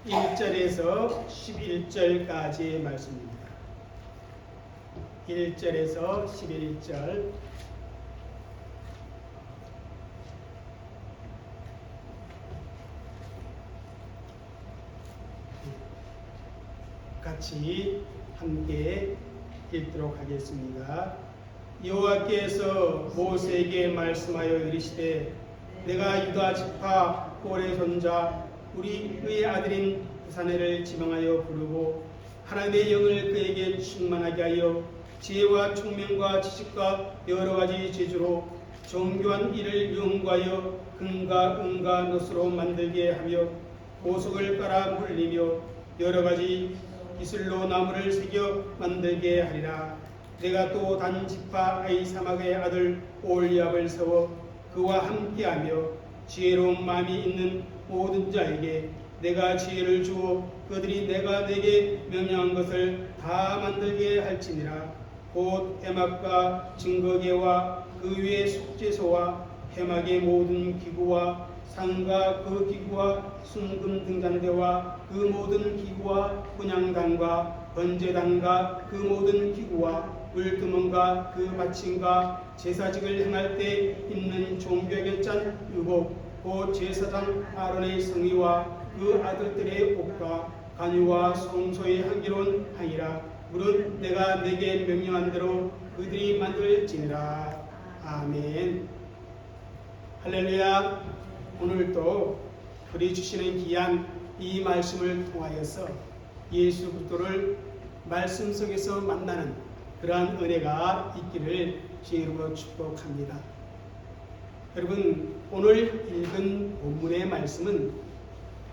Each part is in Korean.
1절에서 11절까지의 말씀입니다. 1절에서 11절 같이 함께 읽도록 하겠습니다. 여호와께서 모세에게 말씀하여 이르시되 내가 유다 지파 꼴의 손자 우리의 아들인 부사네를 지명하여 부르고 하나님의 영을 그에게 충만하게 하여 지혜와 총명과 지식과 여러 가지 재주로 정교한 일을 연구하여 금과 은과 노스로 만들게 하며 보석을 깔아 물리며 여러 가지 기술로 나무를 새겨 만들게 하리라. 내가 또 단 지파 아히사막의 아들 올리압을 세워 그와 함께하며 지혜로운 마음이 있는 모든 자에게 내가 지혜를 주어 그들이 내가 내게 명령한 것을 다 만들게 할지니라. 곧 해막과 증거계와 그 위의 속죄소와 해막의 모든 기구와 상과 그 기구와 순금 등잔대와 그 모든 기구와 분향단과 번제단과 그 모든 기구와 물두멍과 그 받침과 제사직을 행할 때 있는 종벽에 짠 의복 곧 제사장 아론의 성의와 그 아들들의 옷과 간유와 성소의 향기로운 향이라. 물은 내가 내게 명령한 대로 그들이 만들지니라. 아멘. 할렐루야. 오늘도 우리 주시는 귀한 이 말씀을 통하여서 예수 그리스도를 말씀 속에서 만나는 그러한 은혜가 있기를 주의로 축복합니다. 여러분, 오늘 읽은 본문의 말씀은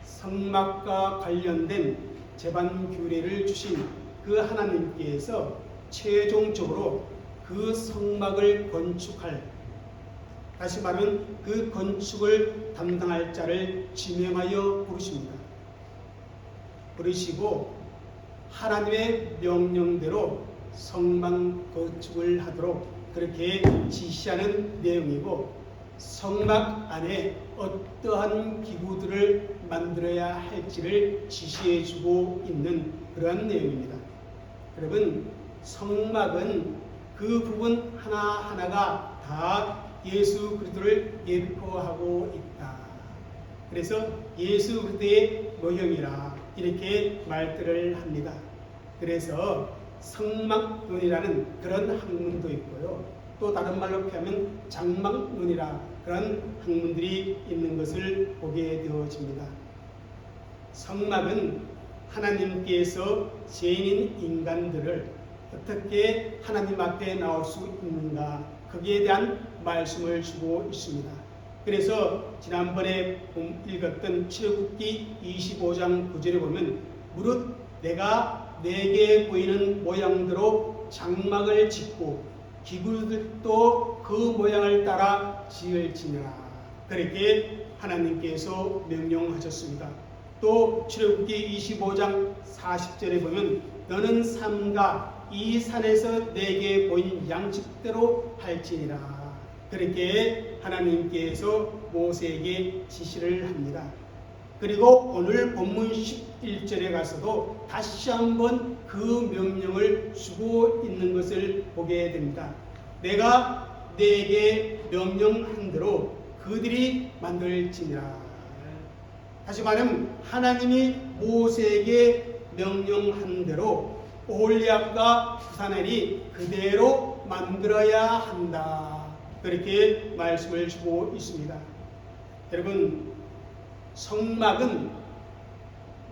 성막과 관련된 제반 규례를 주신 그 하나님께서 최종적으로 그 성막을 건축할, 다시 말하면 그 건축을 담당할 자를 지명하여 부르십니다. 부르시고 하나님의 명령대로 성막 건축을 하도록 그렇게 지시하는 내용이고, 성막 안에 어떠한 기구들을 만들어야 할지를 지시해주고 있는 그러한 내용입니다. 여러분, 성막은 그 부분 하나하나가 다 예수 그리스도를 예표하고 있다. 그래서 예수 그리스도의 모형이라 이렇게 말들을 합니다. 그래서 성막론이라는 그런 학문도 있고요. 또 다른 말로 표하면 장막론이라 그런 학문들이 있는 것을 보게 되어집니다. 성막은 하나님께서 죄인인 인간들을 어떻게 하나님 앞에 나올 수 있는가, 거기에 대한 말씀을 주고 있습니다. 그래서 지난번에 읽었던 출애굽기 25장 9절에 보면 무릇 내가 내게 보이는 모양대로 장막을 짓고 기구들도 그 모양을 따라 지을지니라. 그렇게 하나님께서 명령하셨습니다. 또 출애굽기 25장 40절에 보면 너는 삼가 이 산에서 내게 보인 양식대로 할지니라. 그렇게 하나님께서 모세에게 지시를 합니다. 그리고 오늘 본문 11절에 가서도 다시 한번 그 명령을 주고 있는 것을 보게 됩니다. 내가 내게 명령한 대로 그들이 만들지니라. 다시 말하면 하나님이 모세에게 명령한 대로 올리압과 부사넬이 그대로 만들어야 한다. 그렇게 말씀을 주고 있습니다. 여러분, 성막은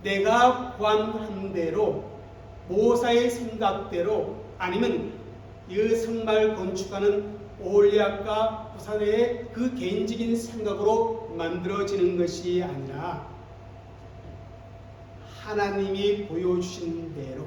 내가 구한 대로 모사의 생각대로 아니면 이 성막을 건축하는 올리압과 부사넬의 그 개인적인 생각으로 만들어지는 것이 아니라 하나님이 보여주신 대로,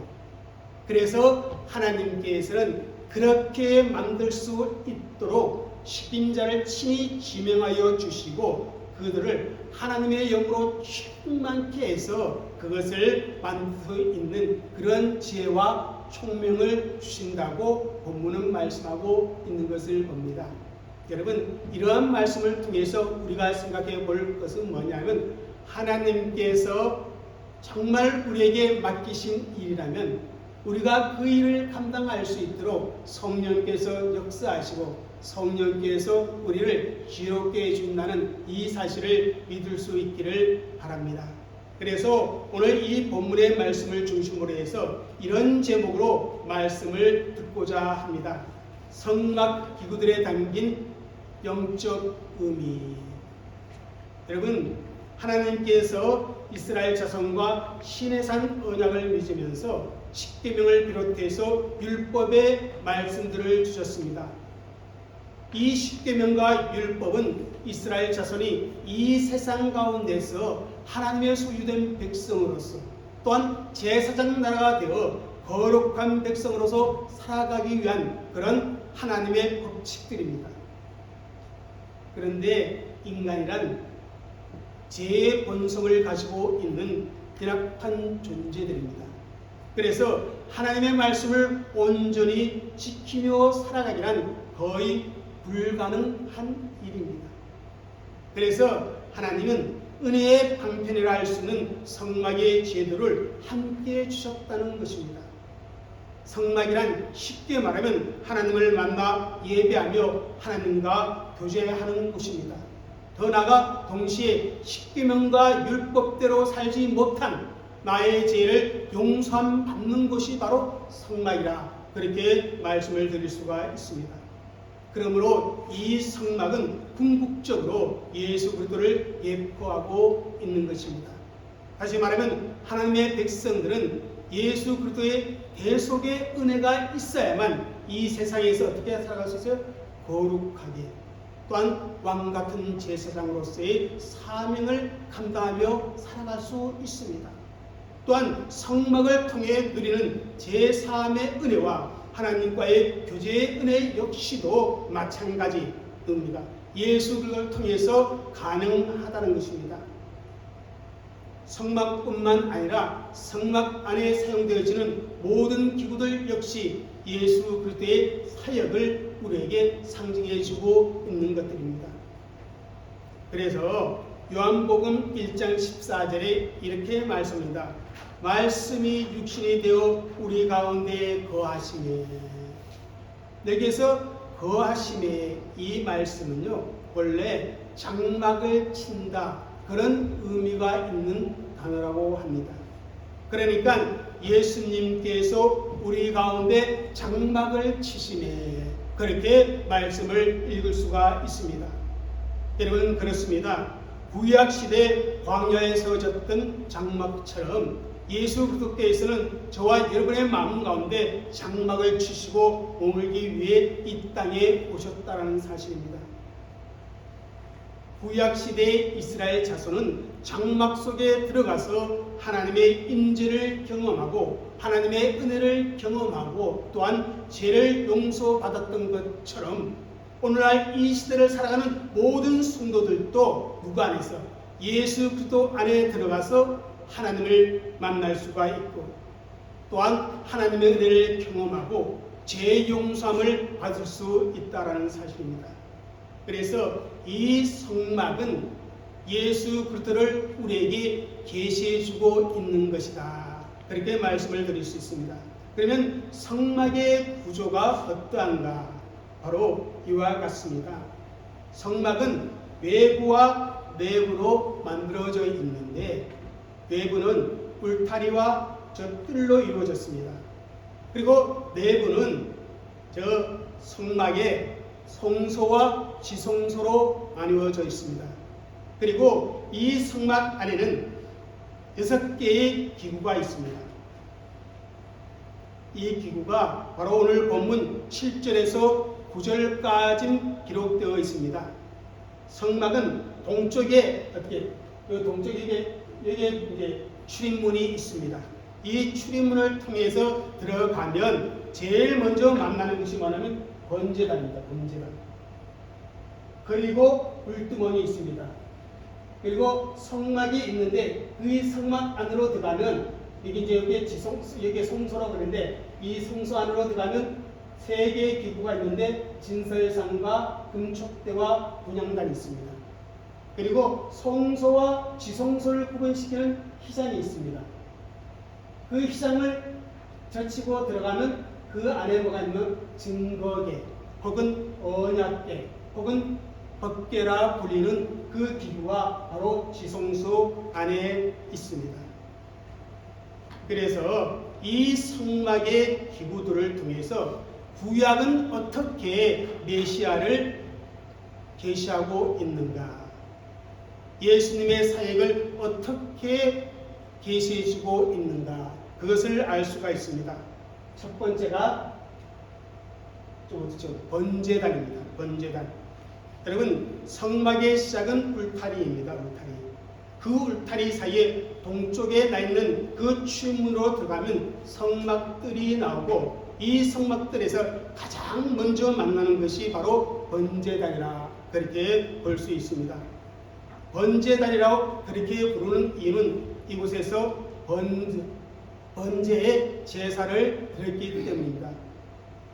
그래서 하나님께서는 그렇게 만들 수 있도록 식임자를 친히 지명하여 주시고 그들을 하나님의 영으로 충만케 해서 그것을 만들 수 있는 그런 지혜와 총명을 주신다고 본문은 말씀하고 있는 것을 봅니다. 여러분, 이러한 말씀을 통해서 우리가 생각해 볼 것은 뭐냐면 하나님께서 정말 우리에게 맡기신 일이라면 우리가 그 일을 감당할 수 있도록 성령께서 역사하시고 성령께서 우리를 지혜롭게 해준다는 이 사실을 믿을 수 있기를 바랍니다. 그래서 오늘 이 본문의 말씀을 중심으로 해서 이런 제목으로 말씀을 듣고자 합니다. 성막 기구들에 담긴 영적 의미. 여러분, 하나님께서 이스라엘 자손과 시내산 언약을 맺으면서 십계명을 비롯해서 율법의 말씀들을 주셨습니다. 이 십계명과 율법은 이스라엘 자손이 이 세상 가운데서 하나님의 소유된 백성으로서 또한 제사장 나라가 되어 거룩한 백성으로서 살아가기 위한 그런 하나님의 법칙들입니다. 그런데 인간이란 제 본성을 가지고 있는 연약한 존재들입니다. 그래서 하나님의 말씀을 온전히 지키며 살아가기란 거의 불가능한 일입니다. 그래서 하나님은 은혜의 방편이라 할 수 있는 성막의 제도를 함께 주셨다는 것입니다. 성막이란 쉽게 말하면 하나님을 만나 예배하며 하나님과 교제하는 곳입니다. 더 나아가 동시에 십계명과 율법대로 살지 못한 나의 죄를 용서함 받는 곳이 바로 성막이라 그렇게 말씀을 드릴 수가 있습니다. 그러므로 이 성막은 궁극적으로 예수 그리스도를 예표하고 있는 것입니다. 다시 말하면 하나님의 백성들은 예수 그리스도의 대속의 은혜가 있어야만 이 세상에서 어떻게 살아갈 수 있어요? 거룩하게, 또한 왕같은 제사장으로서의 사명을 감당하며 살아갈 수 있습니다. 또한 성막을 통해 누리는 제3의 은혜와 하나님과의 교제의 은혜 역시도 마찬가지입니다. 예수 그리스도를 통해서 가능하다는 것입니다. 성막뿐만 아니라 성막 안에 사용되어지는 모든 기구들 역시 예수 그리스도의 사역을 우리에게 상징해주고 있는 것들입니다. 그래서 요한복음 1장 14절에 이렇게 말씀합니다. 말씀이 육신이 되어 우리 가운데 거하시매. 여기에서 거하시매 이 말씀은요, 원래 장막을 친다 그런 의미가 있는 단어라고 합니다. 그러니까 예수님께서 우리 가운데 장막을 치시매 그렇게 말씀을 읽을 수가 있습니다. 여러분, 그렇습니다. 구약시대 광야에 세워졌던 장막처럼 예수 그리스도께서는 저와 여러분의 마음 가운데 장막을 치시고 머물기 위해 이 땅에 오셨다는 사실입니다. 구약시대의 이스라엘 자손은 장막 속에 들어가서 하나님의 임재를 경험하고 하나님의 은혜를 경험하고 또한 죄를 용서받았던 것처럼 오늘날 이 시대를 살아가는 모든 성도들도 누구 안에서 예수 그리스도 안에 들어가서 하나님을 만날 수가 있고 또한 하나님의 은혜를 경험하고 죄 용서함을 받을 수 있다는 사실입니다. 그래서 이 성막은 예수 그리스도를 우리에게 계시해주고 있는 것이다. 그렇게 말씀을 드릴 수 있습니다. 그러면 성막의 구조가 어떠한가? 바로 이와 같습니다. 성막은 외부와 내부로 만들어져 있는데 외부는 울타리와 저 뜰로 이루어졌습니다. 그리고 내부는 저 성막에 성소와 지성소로 나누어져 있습니다. 그리고 이 성막 안에는 6개의 기구가 있습니다. 이 기구가 바로 오늘 본문 7절에서 9절까지 기록되어 있습니다. 성막은 동쪽에 어떻게 동쪽에 여기에 이제 출입문이 있습니다. 이 출입문을 통해서 들어가면 제일 먼저 만나는 것이 뭐냐면 번제단입니다. 번제단. 그리고 물두멍이 있습니다. 그리고 성막이 있는데 그 성막 안으로 들어가면 여기 이제 여기에 성소라고 그러는데 이 성소 안으로 들어가면 3개의 기구가 있는데 진설상과 금촉대와 분향단이 있습니다. 그리고 성소와 지성소를 구분시키는 희장이 있습니다. 그 휘장을 젖히고 들어가면 그 안에 뭐가 있는 증거계 혹은 언약계 혹은 법계라 불리는 그 기구가 바로 지성소 안에 있습니다. 그래서 이 성막의 기구들을 통해서 구약은 어떻게 메시아를 계시하고 있는가, 예수님의 사역을 어떻게 계시해주고 있는가, 그것을 알 수가 있습니다. 첫 번째가 번제단입니다. 번제단. 여러분, 성막의 시작은 울타리입니다. 울타리. 그 울타리 사이에 동쪽에 나 있는 그 출문으로 들어가면 성막들이 나오고, 이 성막들에서 가장 먼저 만나는 것이 바로 번제단이라 그렇게 볼 수 있습니다. 번제단이라고 그렇게 부르는 이유는 이곳에서 번제의 제사를 드렸기 때문입니다.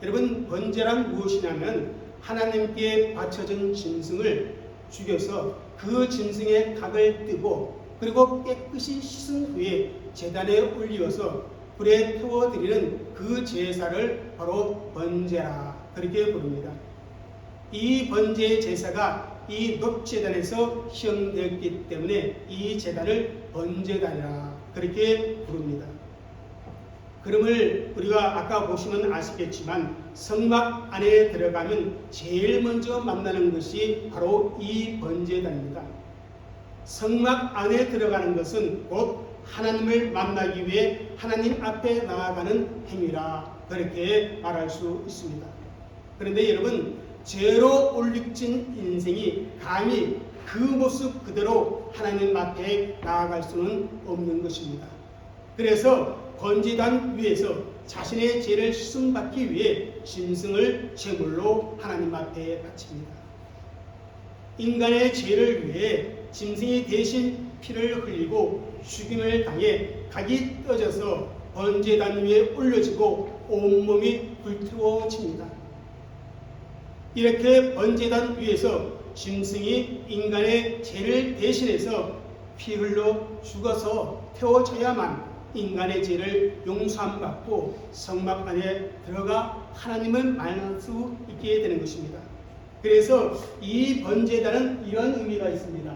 여러분, 번제란 무엇이냐면 하나님께 바쳐진 짐승을 죽여서 그 짐승의 각을 뜨고 그리고 깨끗이 씻은 후에 제단에 올리어서 불에 태워드리는 그 제사를 바로 번제라 그렇게 부릅니다. 이 번제 제사가 이 놋제단에서 시험되었기 때문에 이 제단을 번제단이라 그렇게 부릅니다. 그럼을 우리가 아까 보시면 아시겠지만 성막 안에 들어가면 제일 먼저 만나는 것이 바로 이 번제단입니다. 성막 안에 들어가는 것은 곧 하나님을 만나기 위해 하나님 앞에 나아가는 행위라 그렇게 말할 수 있습니다. 그런데 여러분, 죄로 올릭진 인생이 감히 그 모습 그대로 하나님 앞에 나아갈 수는 없는 것입니다. 그래서 번제단 위에서 자신의 죄를 씻음받기 위해 짐승을 제물로 하나님 앞에 바칩니다. 인간의 죄를 위해 짐승이 대신 피를 흘리고 죽임을 당해 각이 떠져서 번제단 위에 올려지고 온몸이 불태워집니다. 이렇게 번제단 위에서 짐승이 인간의 죄를 대신해서 피 흘러 죽어서 태워져야만 인간의 죄를 용서함받고 성막 안에 들어가 하나님을 만날 수 있게 되는 것입니다. 그래서 이 번제단은 이런 의미가 있습니다.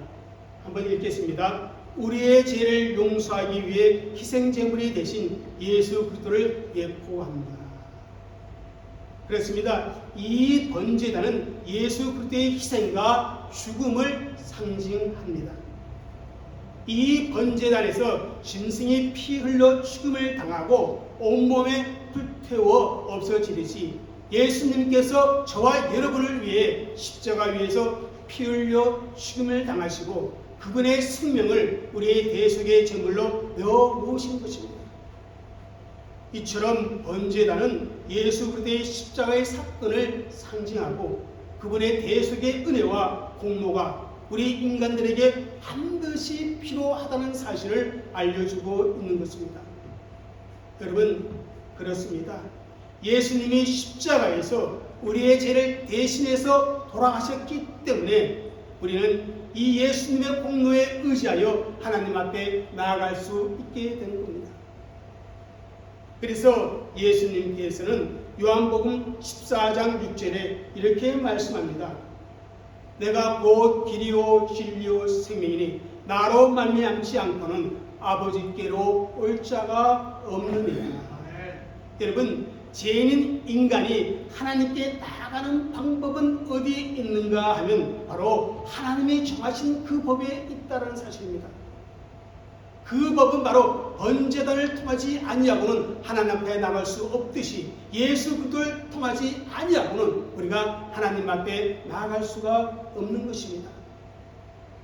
한번 읽겠습니다. 우리의 죄를 용서하기 위해 희생제물이 되신 예수 그리스도를 예포합니다. 그렇습니다. 이 번제단은 예수 그리스도의 희생과 죽음을 상징합니다. 이 번제단에서 짐승이 피 흘러 죽음을 당하고 온몸에 불태워 없어지듯이 예수님께서 저와 여러분을 위해 십자가 위에서 피 흘려 죽음을 당하시고 그분의 생명을 우리의 대속의 제물로 내어 놓으신 것입니다. 이처럼 번제단은 예수 그리스도의 십자가의 사건을 상징하고 그분의 대속의 은혜와 공로가 우리 인간들에게 반드시 필요하다는 사실을 알려주고 있는 것입니다. 여러분, 그렇습니다. 예수님이 십자가에서 우리의 죄를 대신해서 돌아가셨기 때문에 우리는 이 예수님의 공로에 의지하여 하나님 앞에 나아갈 수 있게 된 겁니다. 그래서 예수님께서는 요한복음 14장 6절에 이렇게 말씀합니다. 내가 곧 길이요 진리요 생명이니 나로 말미암지 않고는 아버지께로 올 자가 없느니라. 여러분, 죄인인 인간이 하나님께 나아가는 방법은 어디에 있는가 하면 바로 하나님이 정하신 그 법에 있다는 사실입니다. 그 법은 바로 번제단을 통하지 아니하고는 하나님 앞에 나갈 수 없듯이 예수 그리스도를 통하지 아니하고는 우리가 하나님 앞에 나아갈 수가 없는 것입니다.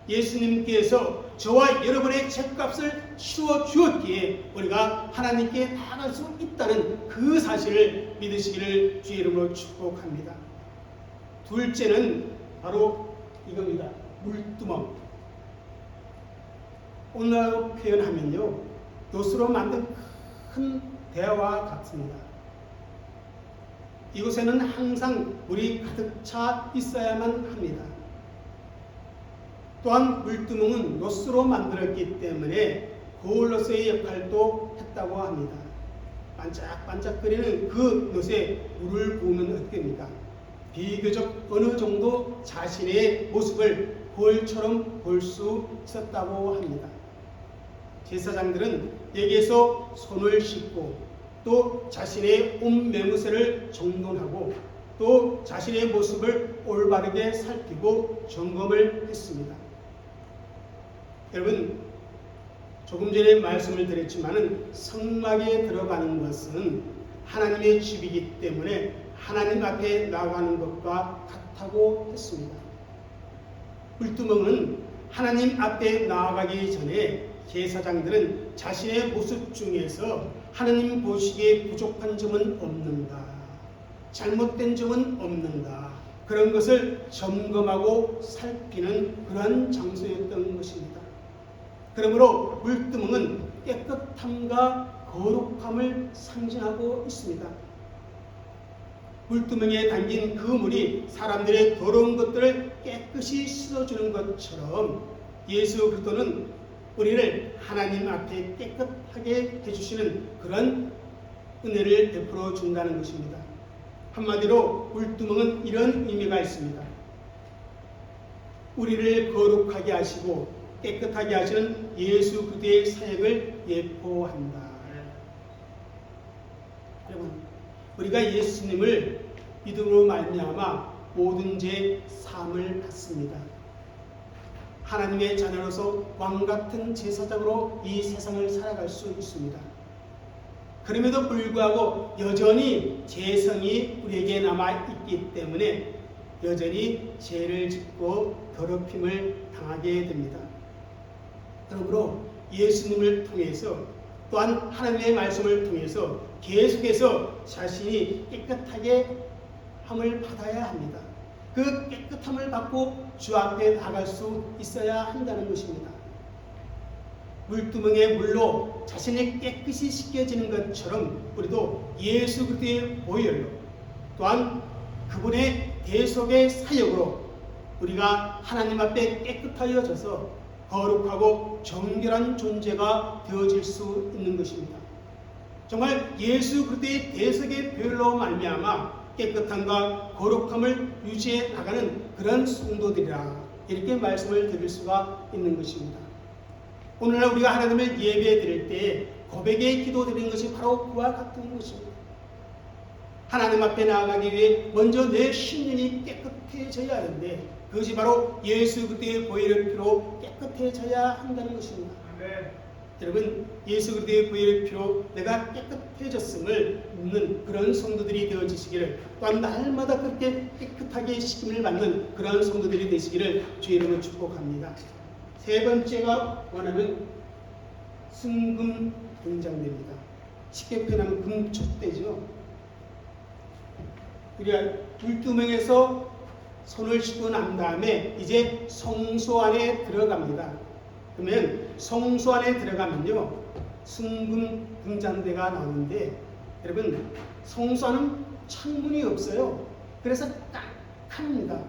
예수님께서 저와 여러분의 죄값을 치워 주었기에 우리가 하나님께 나아갈 수 있다는 그 사실을 믿으시기를 주의 이름으로 축복합니다. 둘째는 바로 이겁니다. 물두멍. 오늘날로 표현하면요, 돛으로 만든 큰 대와 같습니다. 이곳에는 항상 물이 가득 차 있어야만 합니다. 또한 물두멍은 돛으로 만들었기 때문에 거울로서의 역할도 했다고 합니다. 반짝반짝거리는 그 넛에 물을 부으면 어떻게 됩니까? 비교적 어느 정도 자신의 모습을 거울처럼 볼 수 있었다고 합니다. 제사장들은 여기에서 손을 씻고 또 자신의 옷 매무새를 정돈하고 또 자신의 모습을 올바르게 살피고 점검을 했습니다. 여러분, 조금 전에 말씀을 드렸지만은 성막에 들어가는 것은 하나님의 집이기 때문에 하나님 앞에 나가는 것과 같다고 했습니다. 물두멍은 하나님 앞에 나아가기 전에 제사장들은 자신의 모습 중에서 하나님 보시기에 부족한 점은 없는가, 잘못된 점은 없는가, 그런 것을 점검하고 살피는 그러한 장소였던 것입니다. 그러므로 물두멍은 깨끗함과 거룩함을 상징하고 있습니다. 물두멍에 담긴 그 물이 사람들의 더러운 것들을 깨끗이 씻어주는 것처럼 예수 그리스도는 우리를 하나님 앞에 깨끗하게 해주시는 그런 은혜를 베풀어 준다는 것입니다. 한마디로 물두멍은 이런 의미가 있습니다. 우리를 거룩하게 하시고 깨끗하게 하시는 예수 그리스도의 사역을 예포한다. 여러분, 우리가 예수님을 믿음으로 말미암아 모든 죄 사함을 받습니다. 하나님의 자녀로서 왕같은 제사장으로 이 세상을 살아갈 수 있습니다. 그럼에도 불구하고 여전히 죄성이 우리에게 남아있기 때문에 여전히 죄를 짓고 더럽힘을 당하게 됩니다. 그러므로 예수님을 통해서 또한 하나님의 말씀을 통해서 계속해서 자신이 깨끗하게 함을 받아야 합니다. 그 깨끗함을 받고 주 앞에 나갈 수 있어야 한다는 것입니다. 물두멍의 물로 자신이 깨끗이 씻겨지는 것처럼 우리도 예수 그리스도의 보혈로 또한 그분의 대속의 사역으로 우리가 하나님 앞에 깨끗하여져서 거룩하고 정결한 존재가 되어질 수 있는 것입니다. 정말 예수 그리스도의 대속의 보혈로 말미암아 깨끗함과 거룩함을 유지해 나가는 그런 성도들이라 이렇게 말씀을 드릴 수가 있는 것입니다. 오늘날 우리가 하나님을 예배해 드릴 때 고백의 기도 드리는 것이 바로 그와 같은 것입니다. 하나님 앞에 나아가기 위해 먼저 내 신령이 깨끗해져야 하는데 그것이 바로 예수 그리스도의 보혈의 피로 깨끗해져야 한다는 것입니다. 아멘. 여러분, 예수 그리스도의 보혈의 피로 내가 깨끗해졌음을 믿는 그런 성도들이 되어지시기를 또한 날마다 그렇게 깨끗하게 씻김을 받는 그런 성도들이 되시기를 주의 이름으로 축복합니다. 세 번째가 뭐냐면 순금 등장됩니다. 쉽게 표현하면 금촛대죠. 우리가 물두멍에서 손을 씻고 난 다음에 이제 성소 안에 들어갑니다. 그러면 성소 안에 들어가면요 순금 등잔대가 나오는데 여러분 성소 안은 창문이 없어요. 그래서 깜깜합니다.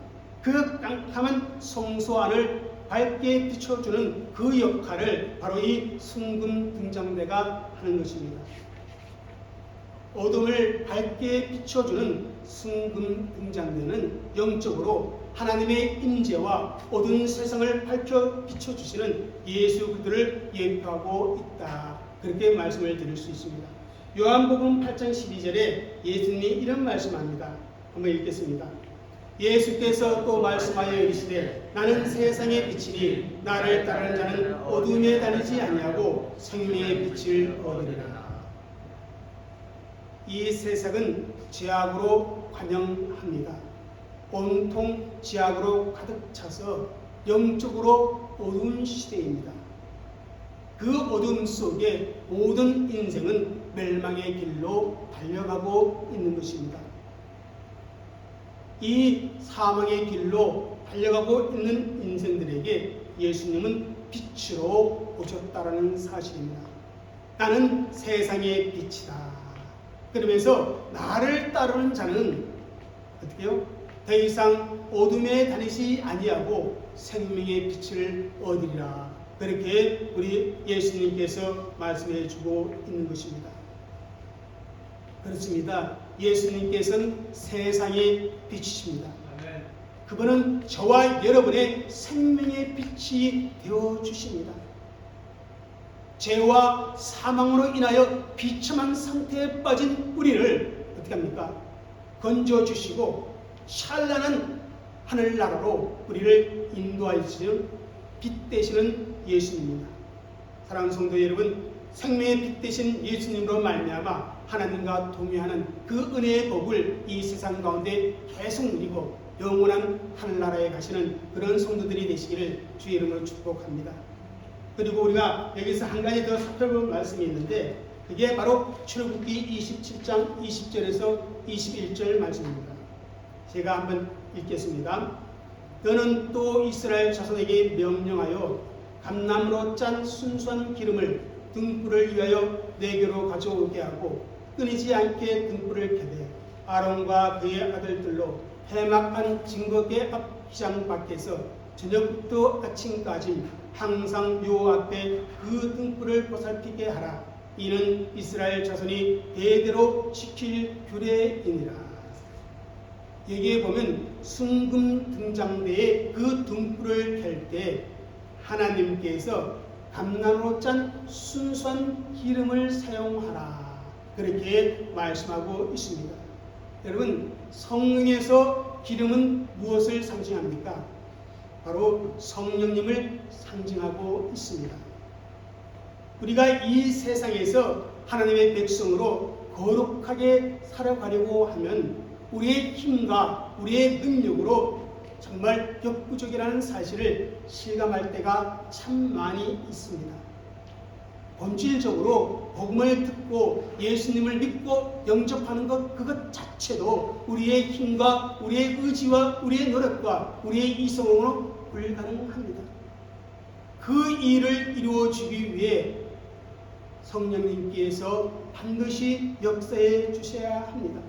그 깜깜한 성소 안을 밝게 비춰주는 그 역할을 바로 이 순금 등잔대가 하는 것입니다. 어둠을 밝게 비춰주는 순금 등잔대는 영적으로 하나님의 임재와 어두운 세상을 밝혀 비춰주시는 예수 그리스도를 예표하고 있다. 그렇게 말씀을 드릴 수 있습니다. 요한복음 8장 12절에 예수님이 이런 말씀합니다. 한번 읽겠습니다. 예수께서 또 말씀하여 이르시되 나는 세상의 빛이니 나를 따르는 자는 어둠에 다니지 아니하고 생명의 빛을 얻으리라. 이 세상은 죄악으로 관영합니다. 온통 죄악으로 가득 차서 영적으로 어두운 시대입니다. 그 어둠 속에 모든 인생은 멸망의 길로 달려가고 있는 것입니다. 이 사망의 길로 달려가고 있는 인생들에게 예수님은 빛으로 오셨다라는 사실입니다. 나는 세상의 빛이다. 그러면서 나를 따르는 자는 어떻게 해요? 더 이상 어둠에 다니지 아니하고 생명의 빛을 얻으리라. 그렇게 우리 예수님께서 말씀해 주고 있는 것입니다. 그렇습니다. 예수님께서는 세상의 빛이십니다. 그분은 저와 여러분의 생명의 빛이 되어 주십니다. 죄와 사망으로 인하여 비참한 상태에 빠진 우리를 어떻게 합니까? 건져주시고 찬란한 하늘나라로 우리를 인도하시는 빛 되시는 예수님입니다. 사랑하는 성도 여러분, 생명의 빛 되신 예수님으로 말미암아 하나님과 동의하는 그 은혜의 복을 이 세상 가운데 계속 누리고 영원한 하늘나라에 가시는 그런 성도들이 되시기를 주의 이름으로 축복합니다. 그리고 우리가 여기서 한 가지 더 살펴볼 말씀이 있는데 그게 바로 출애굽기 27장 20절에서 21절 말씀입니다. 제가 한번 읽겠습니다. 너는 또 이스라엘 자손에게 명령하여 감나무로 짠 순수한 기름을 등불을 위하여 내게로 가져오게 하고 끊이지 않게 등불을 켜되 아론과 그의 아들들로 해막한 증거궤 앞 기장 밖에서 저녁부터 아침까지 항상 요 앞에 그 등불을 보살피게 하라. 이는 이스라엘 자손이 대대로 지킬 규례이니라. 여기에 보면 순금 등장대에 그 등불을 켤 때 하나님께서 감나무로 짠 순수한 기름을 사용하라. 그렇게 말씀하고 있습니다. 여러분, 성령에서 기름은 무엇을 상징합니까? 바로 성령님을 상징하고 있습니다. 우리가 이 세상에서 하나님의 백성으로 거룩하게 살아가려고 하면 우리의 힘과 우리의 능력으로 정말 역부족이라는 사실을 실감할 때가 참 많이 있습니다. 본질적으로 복음을 듣고 예수님을 믿고 영접하는 것 그것 자체도 우리의 힘과 우리의 의지와 우리의 노력과 우리의 이성으로 불가능합니다. 그 일을 이루어주기 위해 성령님께서 반드시 역사해 주셔야 합니다.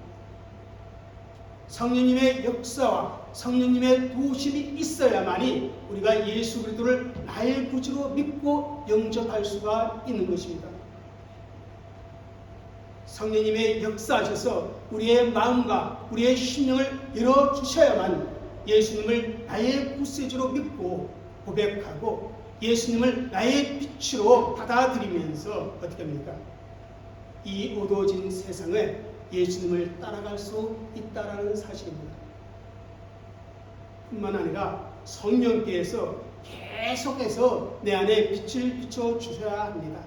성령님의 역사와 성령님의 도우심이 있어야만이 우리가 예수 그리스도를 나의 구주로 믿고 영접할 수가 있는 것입니다. 성령님의 역사하셔서 우리의 마음과 우리의 심령을 열어주셔야만 예수님을 나의 구세주로 믿고 고백하고 예수님을 나의 빛으로 받아들이면서 어떻게 합니까? 이 어두워진 세상에 예수님을 따라갈 수 있다는 사실입니다. 뿐만 아니라 성령께서 계속해서 내 안에 빛을 비춰주셔야 합니다.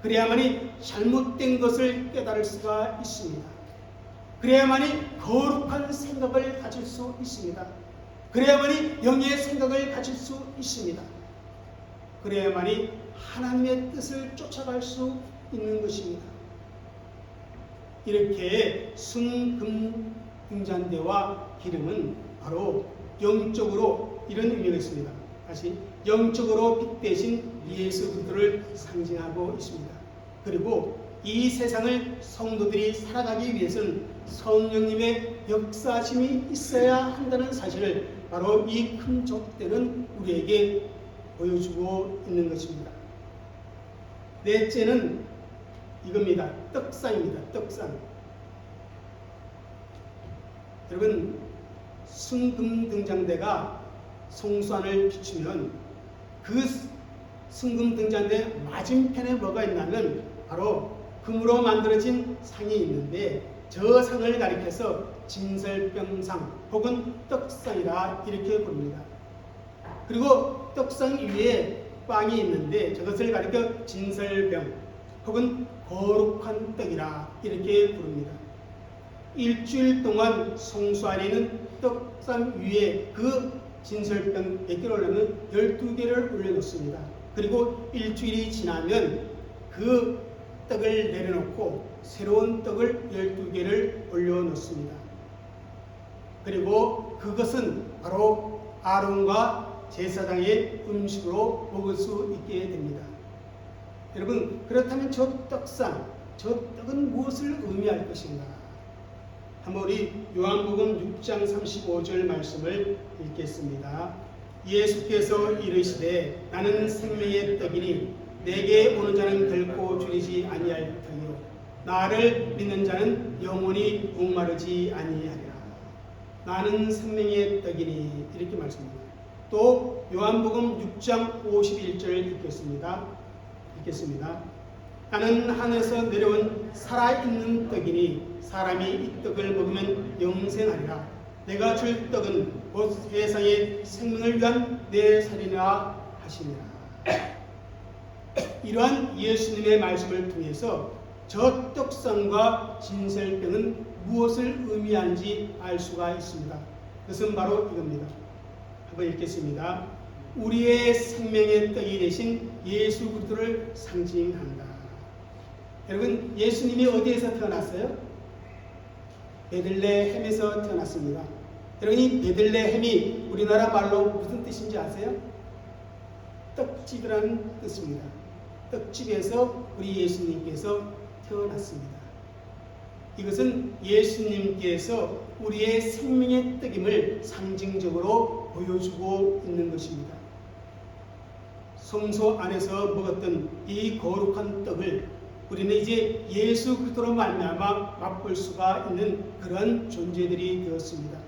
그래야만이 잘못된 것을 깨달을 수가 있습니다. 그래야만이 거룩한 생각을 가질 수 있습니다. 그래야만이 영의 생각을 가질 수 있습니다. 그래야만이 하나님의 뜻을 쫓아갈 수 있는 것입니다. 이렇게 순금 등잔대와 기름은 바로 영적으로 이런 의미가 있습니다. 다시 영적으로 빛 대신 예수 그리스도를 상징하고 있습니다. 그리고 이 세상을 성도들이 살아가기 위해서는 성령님의 역사심이 있어야 한다는 사실을 바로 이 큰 족대는 우리에게 보여주고 있는 것입니다. 넷째는 이겁니다. 떡상입니다. 떡상. 여러분, 순금 등잔대가 성수안을 비추면 그 순금 등잔대 맞은편에 뭐가 있냐면 바로 금으로 만들어진 상이 있는데 저 상을 가리켜서 진설병상 혹은 떡상이라 이렇게 부릅니다. 그리고 떡상 위에 빵이 있는데 저것을 가리켜 진설병 혹은 거룩한 떡이라 이렇게 부릅니다. 일주일 동안 성수 안에 있는 떡상 위에 그 진설병 몇 개를 올려면 12개를 올려놓습니다. 그리고 일주일이 지나면 그 떡을 내려놓고 새로운 떡을 12개를 올려놓습니다. 그리고 그것은 바로 아론과 제사장의 음식으로 먹을 수 있게 됩니다. 여러분, 그렇다면 저 떡상, 저 떡은 무엇을 의미할 것인가? 한번 우리 요한복음 6장 35절 말씀을 읽겠습니다. 예수께서 이르시되 나는 생명의 떡이니 내게 오는 자는 결코 줄이지 아니할 터이요 나를 믿는 자는 영원히 목마르지 아니하리라. 나는 생명의 떡이니 이렇게 말씀합니다. 또 요한복음 6장 51절 읽겠습니다. 나는 하늘에서 내려온 살아있는 떡이니 사람이 이 떡을 먹으면 영생하리라. 내가 줄 떡은 곧 세상의 생명을 위한 내 살이라 하시니라. 이러한 예수님의 말씀을 통해서 저 떡상과 진설병은 무엇을 의미하는지 알 수가 있습니다. 그것은 바로 이겁니다. 한번 읽겠습니다. 우리의 생명의 떡이 되신 예수 그리스도를 상징한다. 여러분, 예수님이 어디에서 태어났어요? 베들레헴에서 태어났습니다. 여러분, 이 베들레헴이 우리나라 말로 무슨 뜻인지 아세요? 떡집이라는 뜻입니다. 떡집에서 우리 예수님께서 태어났습니다. 이것은 예수님께서 우리의 생명의 떡임을 상징적으로 보여주고 있는 것입니다. 성소 안에서 먹었던 이 거룩한 떡을 우리는 이제 예수 그리스도로 말미암아 맛볼 수가 있는 그런 존재들이 되었습니다.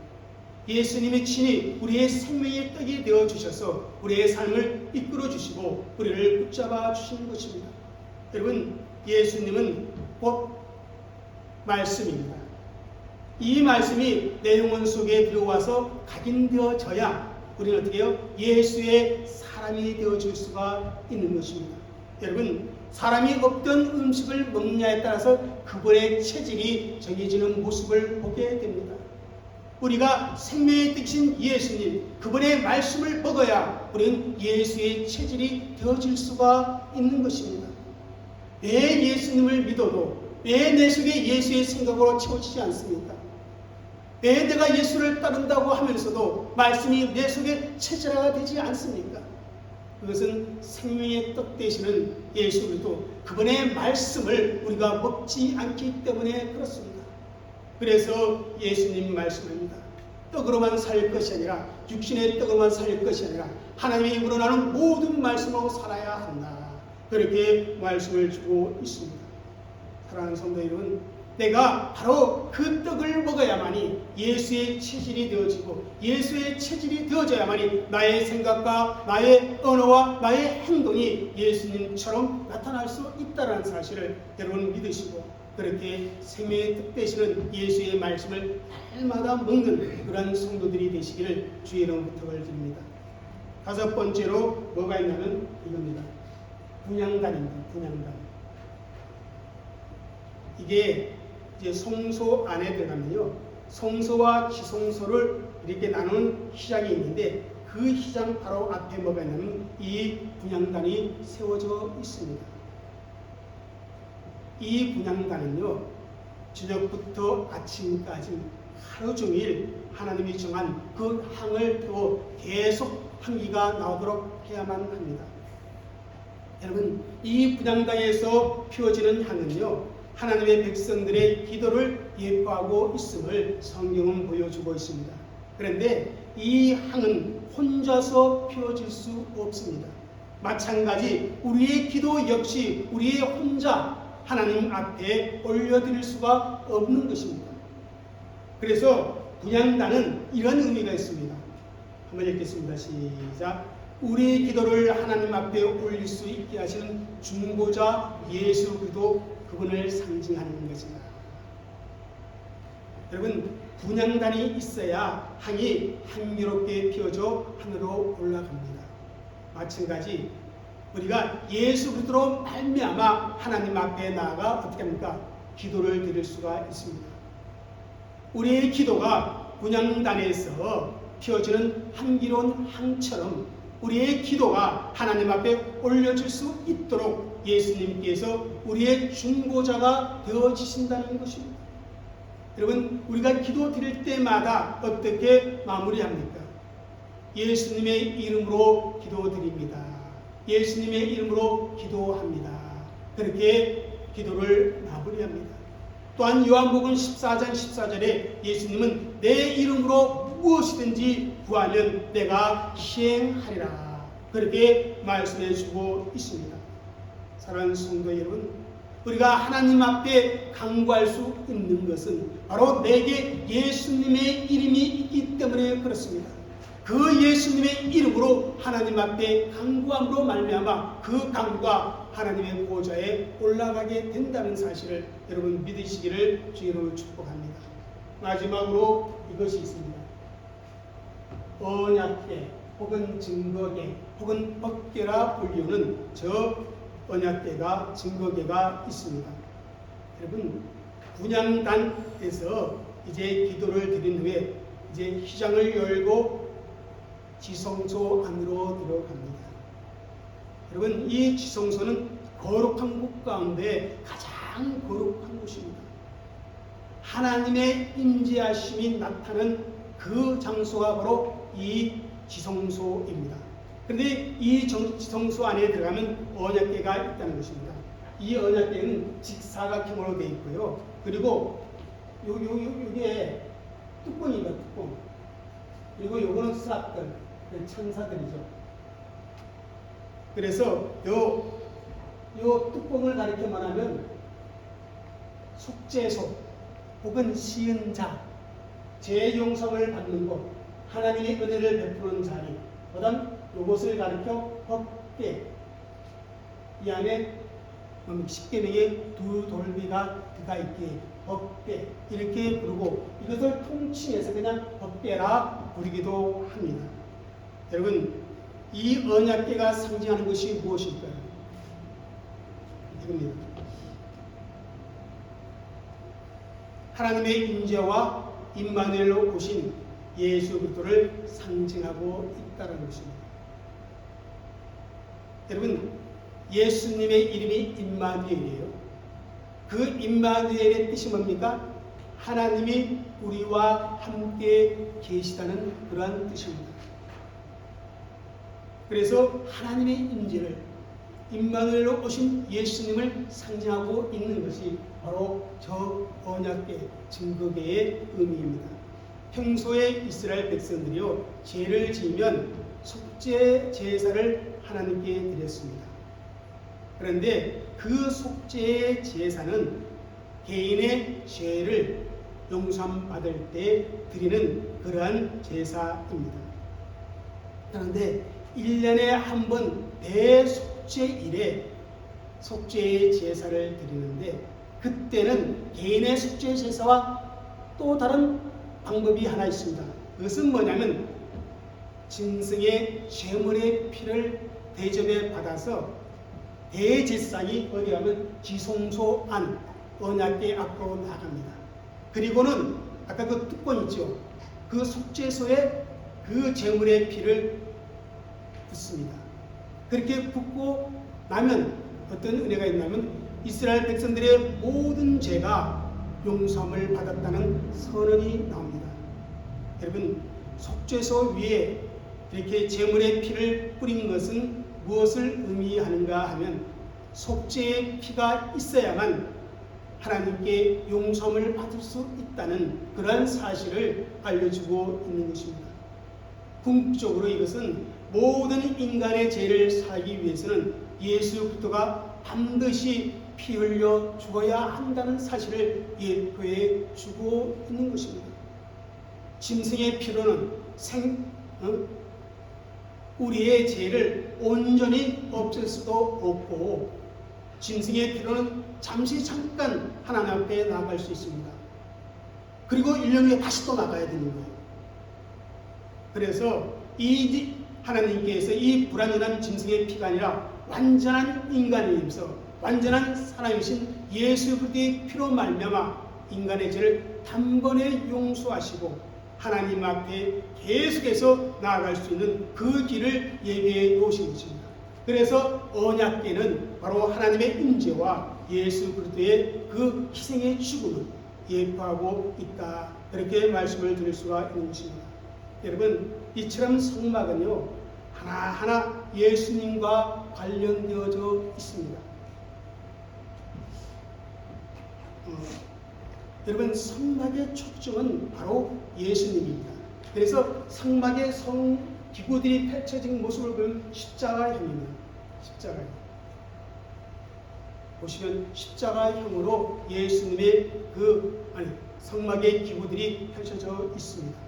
예수님이 친히 우리의 생명의 떡이 되어 주셔서 우리의 삶을 이끌어 주시고 우리를 붙잡아 주시는 것입니다. 여러분, 예수님은 곧 말씀입니다. 이 말씀이 내 영혼 속에 들어와서 각인되어져야 우리는 어떻게 해요? 예수의 사람이 되어줄 수가 있는 것입니다. 여러분, 사람이 어떤 음식을 먹느냐에 따라서 그분의 체질이 정해지는 모습을 보게 됩니다. 우리가 생명의 뜻인 예수님, 그분의 말씀을 먹어야 우리는 예수의 체질이 되어질 수가 있는 것입니다. 왜 예수님을 믿어도 왜 내 속에 예수의 생각으로 채워지지 않습니까? 왜 내가 예수를 따른다고 하면서도 말씀이 내 속에 체질화가 되지 않습니까? 그것은 생명의 떡 되시는 예수 그리스도 그분의 말씀을 우리가 먹지 않기 때문에 그렇습니다. 그래서 예수님이 말씀합니다. 떡으로만 살 것이 아니라 육신의 떡으로만 살 것이 아니라 하나님의 입으로 나는 모든 말씀으로 살아야 한다. 그렇게 말씀을 주고 있습니다. 사랑하는 성도 여러분, 내가 바로 그 떡을 먹어야만이 예수의 체질이 되어지고 예수의 체질이 되어져야만이 나의 생각과 나의 언어와 나의 행동이 예수님처럼 나타날 수 있다는 사실을 여러분 믿으시고 그렇게 생명의 떡 되시는 예수의 말씀을 날마다 먹는 그런 성도들이 되시기를 주의 이름 부탁을 드립니다. 다섯 번째로 뭐가 있냐면 이겁니다. 분향단입니다. 분향단. 이게 이제 성소 안에 들어가면요, 성소와 지성소를 이렇게 나누는 휘장이 있는데 그 휘장 바로 앞에 뭐가 있냐면 이 분향단이 세워져 있습니다. 이 분향단은요, 저녁부터 아침까지 하루 종일 하나님이 정한 그 향을 펴고 계속 향기가 나오도록 해야만 합니다. 여러분, 이 분향단에서 피워지는 향은요, 하나님의 백성들의 기도를 예뻐하고 있음을 성경은 보여주고 있습니다. 그런데 이 향은 혼자서 피워질 수 없습니다. 마찬가지 우리의 기도 역시 우리의 혼자 하나님 앞에 올려드릴 수가 없는 것입니다. 그래서 분향단은 이런 의미가 있습니다. 한번 읽겠습니다. 시작. 우리의 기도를 하나님 앞에 올릴 수 있게 하시는 중보자 예수 그리스도 그분을 상징하는 것이다. 여러분, 분향단이 있어야 향이 향기롭게 피어져 하늘로 올라갑니다. 마찬가지 우리가 예수 그리스도로 말미암아 하나님 앞에 나아가 어떻게 합니까? 기도를 드릴 수가 있습니다. 우리의 기도가 분향단에서 피어지는 향기로운 향처럼 우리의 기도가 하나님 앞에 올려질 수 있도록 예수님께서 우리의 중보자가 되어지신다는 것입니다. 여러분, 우리가 기도 드릴 때마다 어떻게 마무리합니까? 예수님의 이름으로 기도드립니다. 예수님의 이름으로 기도합니다. 그렇게 기도를 마무리합니다. 또한 요한복음 14장 14절에 예수님은 내 이름으로 무엇이든지 구하면 내가 시행하리라. 그렇게 말씀해 주고 있습니다. 사랑하는 성도 여러분, 우리가 하나님 앞에 간구할 수 있는 것은 바로 내게 예수님의 이름이 있기 때문에 그렇습니다. 그 예수님의 이름으로 하나님 앞에 간구함으로 말미암아 그 간구가 하나님의 보좌에 올라가게 된다는 사실을 여러분 믿으시기를 주의로 축복합니다. 마지막으로 이것이 있습니다. 언약궤 혹은 증거궤 혹은 법궤라 불리우는 저 언약궤가 증거궤가 있습니다. 여러분 분향단에서 이제 기도를 드린 후에 이제 휘장을 열고 지성소 안으로 들어갑니다. 여러분 이 지성소는 거룩한 곳 가운데 가장 거룩한 곳입니다. 하나님의 임재하심이 나타나는 그 장소가 바로 이 지성소입니다. 그런데 이 지성소 안에 들어가면 언약궤가 있다는 것입니다. 이 언약궤는 직사각형으로 되어 있고요. 그리고 요게 뚜껑입니다. 뚜껑. 그리고 요거는 스랍들, 천사들이죠. 그래서 요 뚜껑을 가리켜 말하면 속죄소 혹은 시은자, 죄 용서를 받는 곳, 하나님의 은혜를 베푸는 자리, 그다음 요것을 가리켜 법궤. 이 안에 십계명에 두 돌비가 들어가 있기에 법궤 이렇게 부르고 이것을 통칭해서 그냥 법궤라 부르기도 합니다. 여러분 이 언약궤가 상징하는 것이 무엇일까요? 이겁니다. 하나님의 임재와 임마누엘로 오신 예수 그리스도를 상징하고 있다는 것입니다. 여러분 예수님의 이름이 임마누엘이에요. 그 임마누엘의 뜻이 뭡니까? 하나님이 우리와 함께 계시다는 그러한 뜻입니다. 그래서 하나님의 임재를 임마누엘로 오신 예수님을 상징하고 있는 것이 바로 저 언약궤 증거궤의 의미입니다. 평소에 이스라엘 백성들이요 죄를 지으면 속죄 제사를 하나님께 드렸습니다. 그런데 그 속죄의 제사는 개인의 죄를 용서받을 때 드리는 그러한 제사입니다. 그런데 1년에 한 번 대속죄일에 속죄의 제사를 드리는데 그때는 개인의 속죄 제사와 또 다른 방법이 하나 있습니다. 그것은 뭐냐면 짐승의 제물의 피를 대접에 받아서 대제사장이 어디 가면 지성소 안 언약궤 앞으로 나갑니다. 그리고는 아까 그 뚜껑 있죠. 그 속죄소에 그 제물의 피를 붓습니다. 그렇게 붓고 나면 어떤 은혜가 있냐면 이스라엘 백성들의 모든 죄가 용서함을 받았다는 선언이 나옵니다. 여러분 속죄소 위에 이렇게 제물의 피를 뿌린 것은 무엇을 의미하는가 하면 속죄의 피가 있어야만 하나님께 용서함을 받을 수 있다는 그러한 사실을 알려주고 있는 것입니다. 궁극적으로 이것은 모든 인간의 죄를 사하기 위해서는 예수 그리스도가 반드시 피 흘려 죽어야 한다는 사실을 예표해 주고 있는 것입니다. 짐승의 피로는 우리의 죄를 온전히 없앨 수도 없고 짐승의 피로는 잠시 잠깐 하나님 앞에 나갈 수 있습니다. 그리고 1년 후에 다시 또 나가야 되는 거예요. 그래서 이 하나님께서 이 불완전한 짐승의 피가 아니라 완전한 인간이면서 완전한 사람이신 예수 그리스도의 피로 말미암아 인간의 죄를 단번에 용서하시고 하나님 앞에 계속해서 나아갈 수 있는 그 길을 예비해 놓으신 것입니다. 그래서 언약궤는 바로 하나님의 임재와 예수 그리스도의 그 희생의 죽음을 예표하고 있다. 그렇게 말씀을 드릴 수가 있는 것입니다. 여러분 이처럼 성막은요 하나하나 예수님과 관련되어져 있습니다. 여러분 성막의 초점은 바로 예수님입니다. 그래서 성막의 성 기구들이 펼쳐진 모습을 보면 십자가형입니다. 십자가형. 보시면 십자가형으로 예수님의 성막의 기구들이 펼쳐져 있습니다.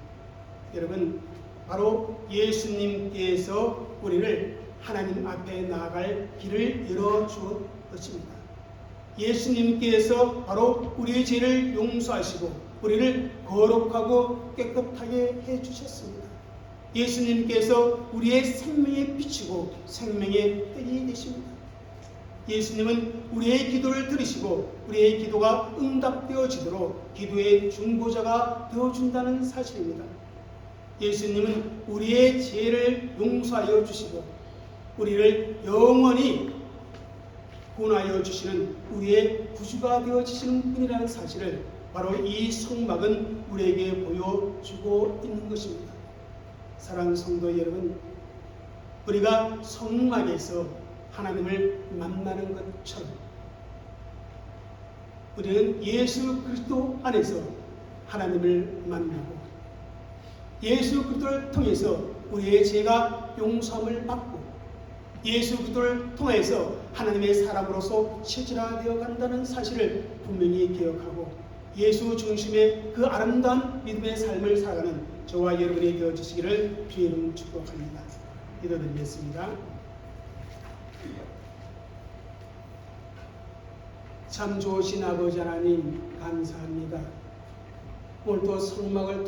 여러분, 바로 예수님께서 우리를 하나님 앞에 나아갈 길을 열어주어 것입니다. 예수님께서 바로 우리의 죄를 용서하시고 우리를 거룩하고 깨끗하게 해주셨습니다. 예수님께서 우리의 생명의 빛이고 생명의 뜰이 되십니다. 예수님은 우리의 기도를 들으시고 우리의 기도가 응답되어지도록 기도의 중보자가 되어준다는 사실입니다. 예수님은 우리의 죄를 용서하여 주시고 우리를 영원히 구원하여 주시는 우리의 구주가 되어주시는 분이라는 사실을 바로 이 성막은 우리에게 보여주고 있는 것입니다. 사랑하는 성도 여러분, 우리가 성막에서 하나님을 만나는 것처럼 우리는 예수 그리스도 안에서 하나님을 만나고 예수 그리스도를 통해서 우리의 죄가 용서함을 받고 예수 그리스도를 통해서 하나님의 사람으로서 체질화되어 간다는 사실을 분명히 기억하고 예수 중심의 그 아름다운 믿음의 삶을 살아가는 저와 여러분이 되어주시기를 주의 이름으로 축복합니다. 기도드리겠습니다. 참 좋으신 아버지 하나님 감사합니다. 오늘도 성막을